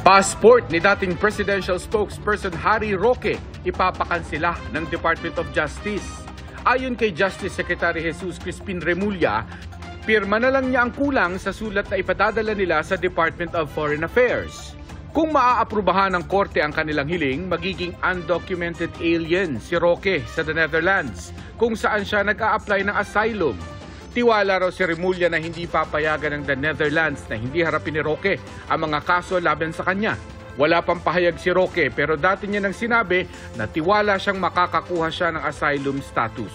Passport ni dating presidential spokesperson Harry Roque ipapakansela ng Department of Justice. Ayon kay Justice Secretary Jesus Crispin Remulla, pirma na lang niya ang kulang sa sulat na ipadadala nila sa Department of Foreign Affairs. Kung maaaprubahan ng korte ang kanilang hiling, magiging undocumented alien si Roque sa the Netherlands, kung saan siya nag-a-apply ng asylum. Tiwala raw si Remulla na hindi papayagan ng the Netherlands na hindi harapin ni Roque ang mga kaso laban sa kanya. Wala pang pahayag si Roque pero dati niya nang sinabi na tiwala siyang makakakuha siya ng asylum status.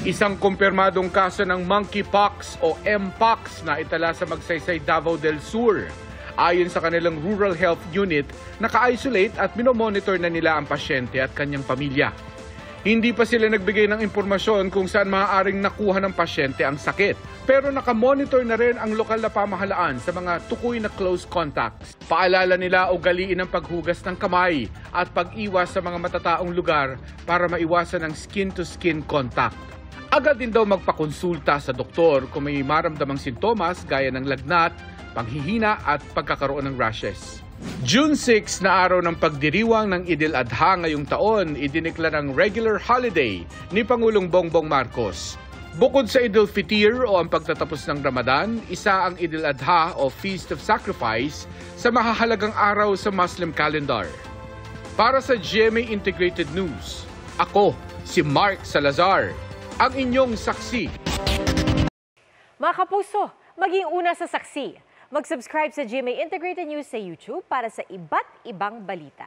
Isang kumpirmadong kaso ng monkeypox o Mpox na itala sa Magsaysay, Davao del Sur. Ayon sa kanilang Rural Health Unit, naka-isolate at minomonitor na nila ang pasyente at kanyang pamilya. Hindi pa sila nagbigay ng impormasyon kung saan maaaring nakuha ng pasyente ang sakit. Pero nakamonitor na rin ang lokal na pamahalaan sa mga tukoy na close contacts. Paalala nila ugaliin ang paghugas ng kamay at pag-iwas sa mga matataong lugar para maiwasan ang skin-to-skin contact. Agad din daw magpakonsulta sa doktor kung may maramdamang sintomas gaya ng lagnat, panghihina at pagkakaroon ng rashes. June 6 na araw ng pagdiriwang ng Eid al-Adha ngayong taon, idineklarang regular holiday ni Pangulong Bongbong Marcos. Bukod sa Eid al-Fitr o ang pagtatapos ng Ramadan, isa ang Eid al-Adha o Feast of Sacrifice sa mahahalagang araw sa Muslim calendar. Para sa GMA Integrated News, ako si Mark Salazar, ang inyong saksi. Mga kapuso, maging una sa saksi. Mag-subscribe sa GMA Integrated News sa YouTube para sa iba't ibang balita.